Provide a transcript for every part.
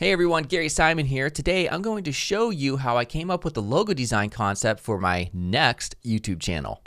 Hey everyone, Gary Simon here. Today I'm going to show you how I came up with the logo design concept for my next YouTube channel.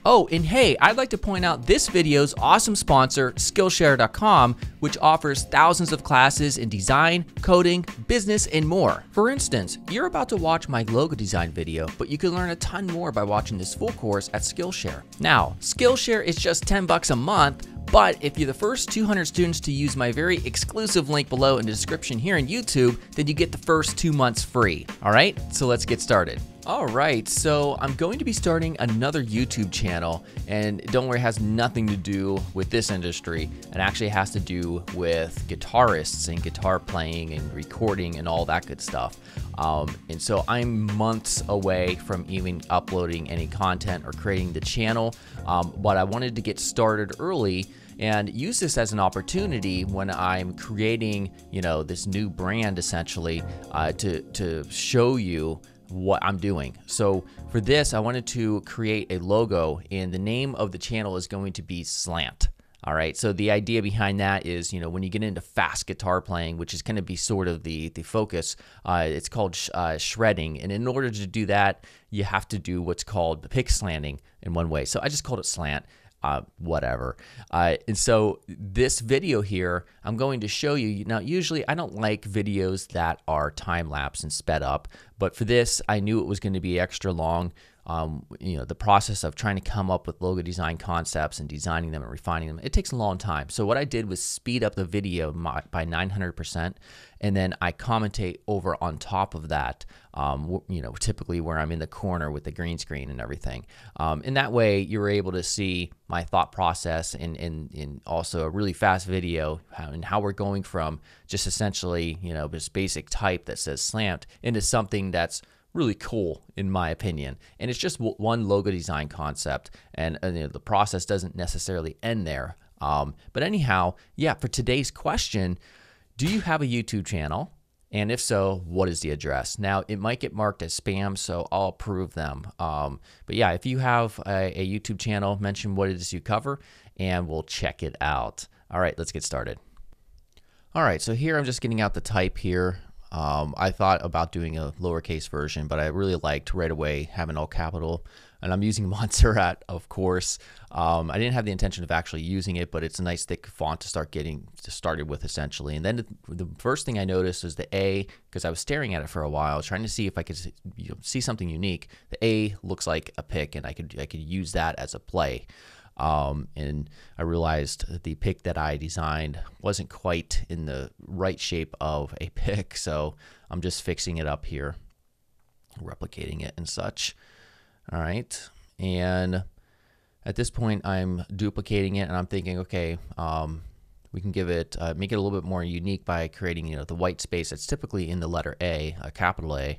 Oh, and hey, I'd like to point out this video's awesome sponsor, Skillshare.com, which offers thousands of classes in design, coding, business, and more. For instance, you're about to watch my logo design video, but you can learn a ton more by watching this full course at Skillshare. Now, Skillshare is just $10 a month, but if you're the first 200 students to use my very exclusive link below in the description here on YouTube, then you get the first 2 months free. All right, so let's get started. All right, so I'm going to be starting another YouTube channel, and don't worry, it has nothing to do with this industry. It actually has to do with guitarists and guitar playing and recording and all that good stuff. And so I'm months away from even uploading any content or creating the channel, but I wanted to get started early and use this as an opportunity when I'm creating, this new brand essentially, to show you what I'm doing. So for this, I wanted to create a logo, and the name of the channel is going to be SLANT. All right, so the idea behind that is, when you get into fast guitar playing, which is going to be sort of the focus, it's called shredding. And in order to do that, you have to do what's called pick slanting in one way. So I just called it SLANT. Whatever. And so this video here, I'm going to show you. Now, usually I don't like videos that are time-lapse and sped up, but for this, I knew it was going to be extra long. The process of trying to come up with logo design concepts and designing them and refining them, it takes a long time. So what I did was speed up the video by 900%, and then I commentate over on top of that, typically where I'm in the corner with the green screen and everything. And that way you're able to see my thought process in also a really fast video and how we're going from just essentially, this basic type that says slant into something that's really cool in my opinion. And it's just one logo design concept, and the process doesn't necessarily end there. But anyhow, yeah, for today's question, do you have a YouTube channel? And if so, what is the address? Now, it might get marked as spam, so I'll approve them. But yeah, if you have a YouTube channel, mention what it is you cover, and we'll check it out. All right, let's get started. All right, so here I'm just getting out the type here. I thought about doing a lowercase version, but I really liked right away having all capital, and I'm using Montserrat, of course. I didn't have the intention of actually using it, but it's a nice thick font to start getting started with essentially. And then the first thing I noticed was the A, because I was staring at it for a while, trying to see if I could see something unique. The A looks like a pick, and I could use that as a play. And I realized that the pick that I designed wasn't quite in the right shape of a pick, so I'm just fixing it up here, replicating it and such. All right, and at this point I'm duplicating it, and I'm thinking, okay, we can give it, make it a little bit more unique by creating, the white space that's typically in the letter A, a capital A.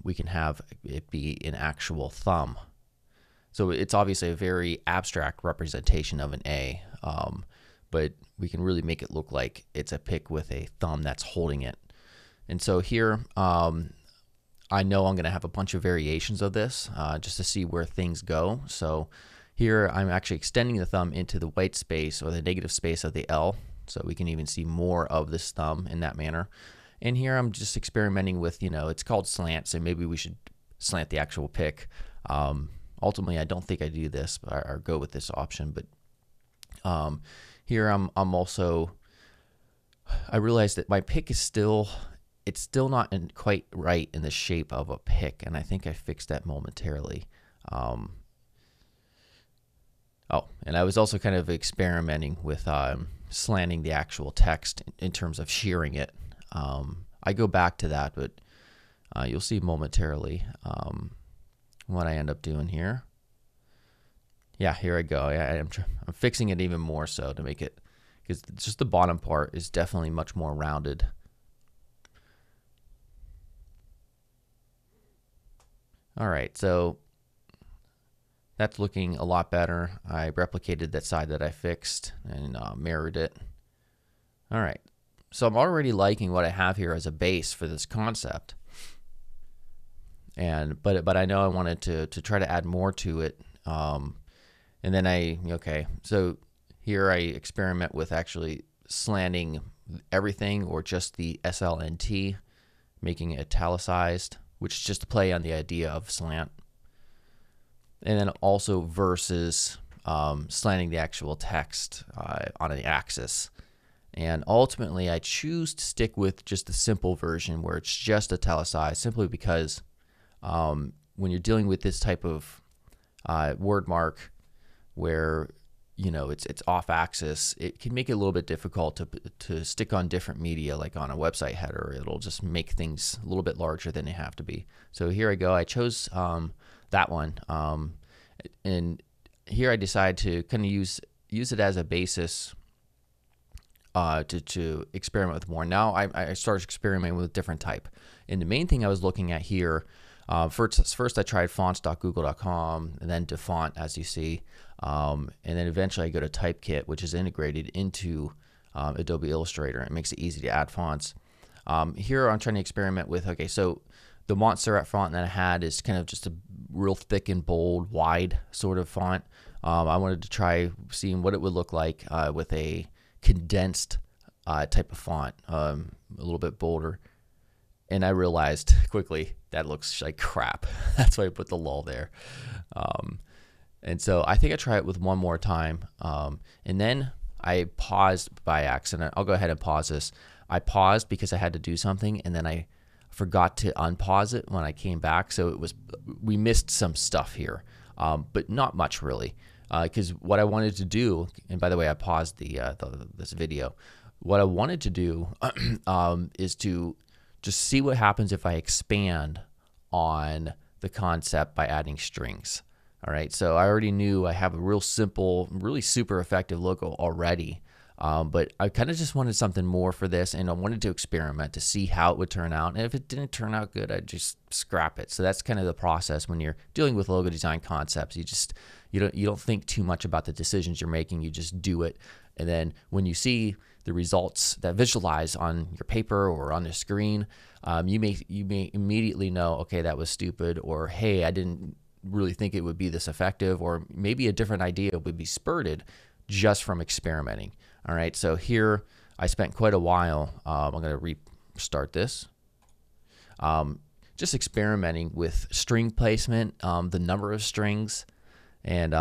We can have it be an actual thumb. So it's obviously a very abstract representation of an A, but we can really make it look like it's a pick with a thumb that's holding it. And so here, I know I'm going to have a bunch of variations of this just to see where things go. So here I'm actually extending the thumb into the white space or the negative space of the L, so we can even see more of this thumb in that manner. And here I'm just experimenting with, it's called slant, so maybe we should slant the actual pick. Ultimately, I don't think I do this, but I go with this option. But here I'm also, I realized that my pick is still, it's still not quite right in the shape of a pick, and I think I fixed that momentarily. Oh, and I was also kind of experimenting with slanting the actual text in terms of shearing it. I go back to that, but you'll see momentarily what I end up doing here. Yeah, here I go. I'm fixing it even more so to make it, because just the bottom part is definitely much more rounded. All right, so that's looking a lot better. I replicated that side that I fixed and mirrored it. All right, so I'm already liking what I have here as a base for this concept. But I know I wanted to try to add more to it, and then okay, so here I experiment with actually slanting everything or just the SLNT, making it italicized, which is just a play on the idea of slant. And then also versus slanting the actual text on an axis. And ultimately, I choose to stick with just the simple version where it's just italicized, simply because when you're dealing with this type of word mark where it's off axis, it can make it a little bit difficult to stick on different media, like on a website header. It'll just make things a little bit larger than they have to be. So here I go. I chose that one, and here I decide to kind of use it as a basis to experiment with more. Now I started experimenting with a different type, and the main thing I was looking at here. First I tried fonts.google.com, and then DeFont, as you see, and then eventually I go to Typekit, which is integrated into Adobe Illustrator. It makes it easy to add fonts. Here I'm trying to experiment with, okay, so the Montserrat font that I had is kind of just a real thick and bold, wide sort of font. I wanted to try seeing what it would look like with a condensed type of font, a little bit bolder. And I realized quickly that looks like crap. That's why I put the lull there. And so I think I try it with one more time. And then I paused by accident. I'll go ahead and pause this. I paused because I had to do something, and then I forgot to unpause it when I came back. So we missed some stuff here, but not much really. Because what I wanted to do, and by the way, I paused this video. What I wanted to do is to just see what happens if I expand on the concept by adding strings. All right, so I already knew I have a real simple, really super effective logo already, but I kind of just wanted something more for this, and I wanted to experiment to see how it would turn out. And if it didn't turn out good, I'd just scrap it. So that's kind of the process when you're dealing with logo design concepts. You don't think too much about the decisions you're making. You just do it, and then when you see the results that visualize on your paper or on the screen, you may immediately know, okay, that was stupid, or hey, I didn't really think it would be this effective, or maybe a different idea would be spurted just from experimenting. All right, so here I spent quite a while. I'm going to restart this. Just experimenting with string placement, the number of strings, and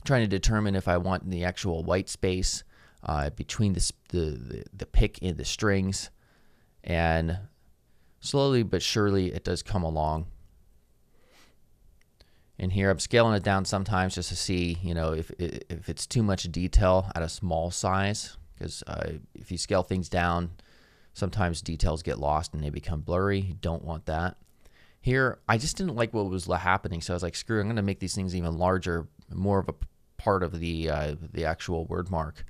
trying to determine if I want the actual white space between the pick and the strings. And slowly but surely it does come along. And here I'm scaling it down sometimes just to see, if it's too much detail at a small size, because if you scale things down, sometimes details get lost and they become blurry. You don't want that. Here, I just didn't like what was happening, so I was like, screw it, I'm going to make these things even larger, more of a part of the actual word mark.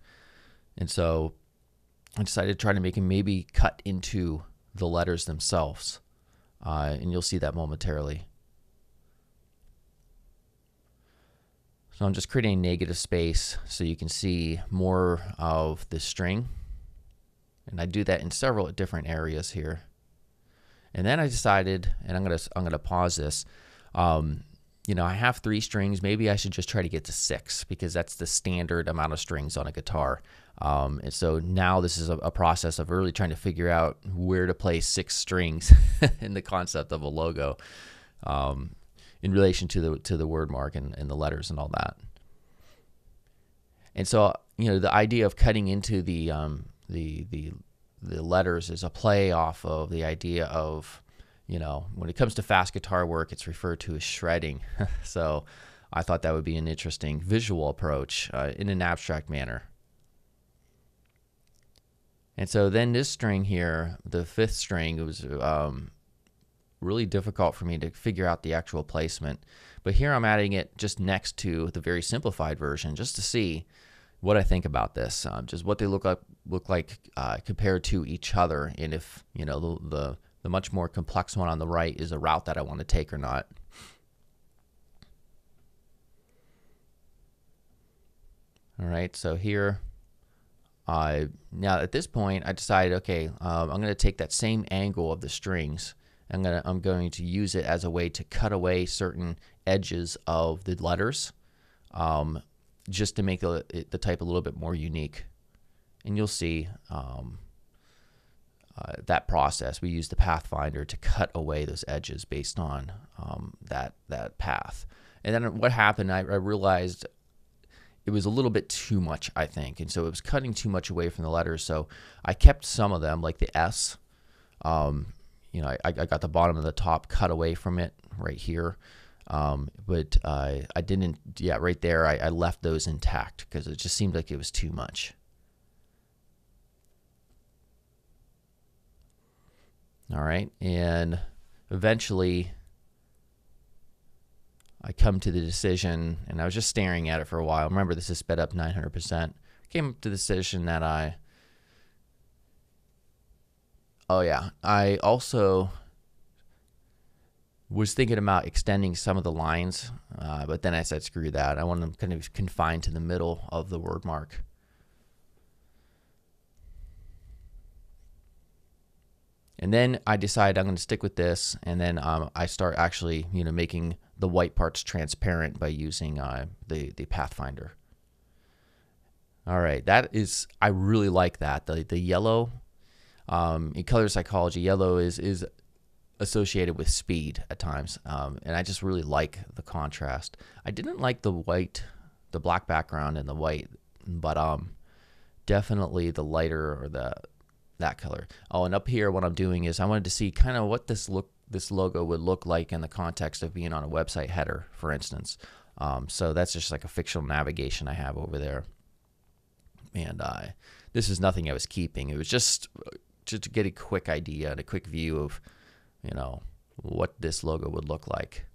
And so I decided to try to make them maybe cut into the letters themselves, and you'll see that momentarily. So I'm just creating a negative space so you can see more of the string. And I do that in several different areas here. And then I decided, and I'm gonna pause this. I have 3 strings. Maybe I should just try to get to 6, because that's the standard amount of strings on a guitar. And so now this is a process of really trying to figure out where to place 6 strings in the concept of a logo, in relation to the word mark and the letters and all that. And so the idea of cutting into the letters is a play off of the idea of, when it comes to fast guitar work, it's referred to as shredding. So I thought that would be an interesting visual approach in an abstract manner. And so then this string here, the 5th string, it was really difficult for me to figure out the actual placement. But here I'm adding it just next to the very simplified version, just to see what I think about this, just what they look like compared to each other, and if the much more complex one on the right is a route that I want to take or not. All right, so here, now at this point, I decided, okay, I'm going to take that same angle of the strings. I'm going to use it as a way to cut away certain edges of the letters, just to make the type a little bit more unique. and you'll see that process. We use the Pathfinder to cut away those edges based on that path. And then what happened, I realized it was a little bit too much, I think, and so it was cutting too much away from the letters. So I kept some of them, like the S. You know, I got the bottom of the top cut away from it right here, but I didn't. Yeah, right there, I left those intact because it just seemed like it was too much. All right, and eventually I come to the decision, and I was just staring at it for a while. Remember, this is sped up 900%. Came up to the decision that I also was thinking about extending some of the lines, but then I said, screw that. I want them kind of confined to the middle of the word mark. And then I decide I'm going to stick with this, and then I start actually, you know, making the white parts transparent by using the Pathfinder. All right, I really like that. The yellow, in color psychology, yellow is associated with speed at times, and I just really like the contrast. I didn't like the black background and the white, but definitely the lighter or that color. Oh, and up here, what I'm doing is I wanted to see kind of what this logo would look like in the context of being on a website header, for instance. So that's just like a fictional navigation I have over there. And this is nothing I was keeping. It was just to get a quick idea and a quick view of, you know, what this logo would look like,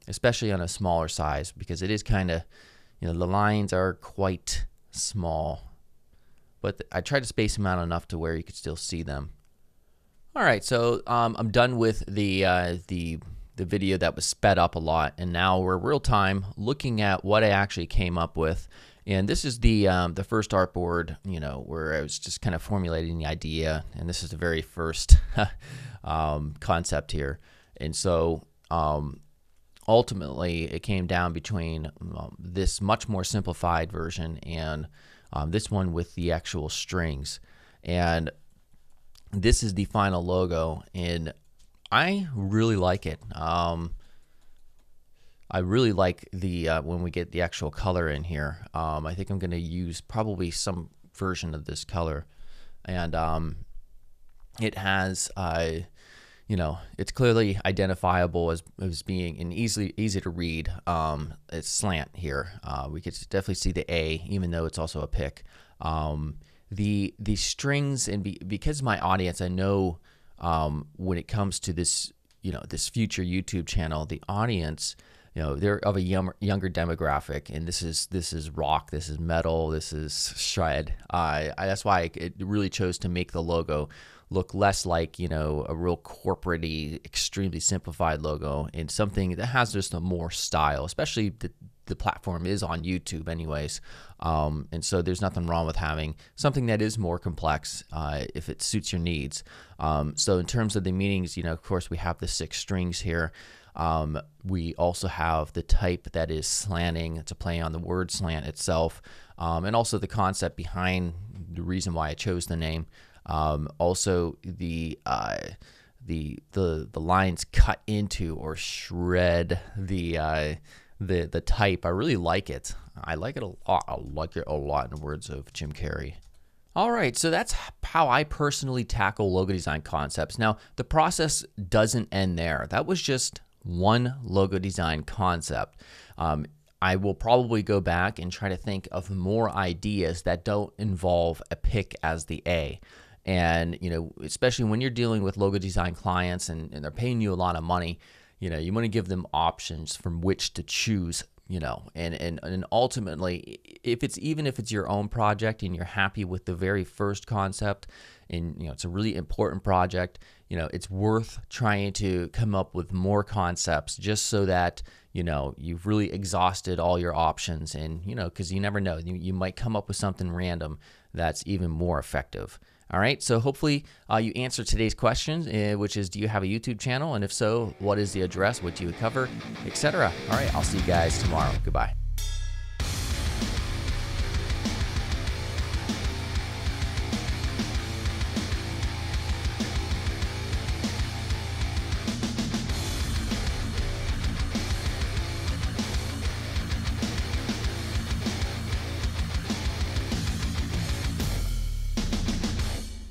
especially on a smaller size, because it is kind of, you know, the lines are quite small. But I tried to space them out enough to where you could still see them. All right, so I'm done with the video that was sped up a lot, and now we're real time looking at what I actually came up with. And this is the first artboard, you know, where I was just kind of formulating the idea, and this is the very first concept here. And so ultimately, it came down between this much more simplified version and this one with the actual strings. And this is the final logo, and I really like it. I really like the when we get the actual color in here. I think I'm going to use probably some version of this color, and it has you know, it's clearly identifiable as being an easy to read. It's slant here. We could definitely see the A, even though it's also a pick. The strings, and because my audience, I know when it comes to this, you know, this future YouTube channel, the audience, you know, they're of a younger demographic, and this is rock, this is metal, this is shred. That's why it really chose to make the logo look less like, you know, a real corporate-y, extremely simplified logo, and something that has just a more style, especially the platform is on YouTube anyways. And so there's nothing wrong with having something that is more complex if it suits your needs. So in terms of the meanings, you know, of course we have the 6 strings here. We also have the type that is slanting to play on the word slant itself, and also the concept behind the reason why I chose the name. Also the lines cut into or shred the type. I really like it. I like it a lot. I like it a lot, in the words of Jim Carrey. All right, so that's how I personally tackle logo design concepts. Now, the process doesn't end there. That was just one logo design concept. I will probably go back and try to think of more ideas that don't involve a pick as the A. And, you know, especially when you're dealing with logo design clients and they're paying you a lot of money, you know, you want to give them options from which to choose, you know, and ultimately, even if it's your own project and you're happy with the very first concept, and, you know, it's a really important project, you know, it's worth trying to come up with more concepts just so that, you know, you've really exhausted all your options. And, you know, because you never know, you might come up with something random that's even more effective. All right, so hopefully you answered today's question, which is, do you have a YouTube channel? And if so, what is the address, what do you cover, etc. All right, I'll see you guys tomorrow. Goodbye.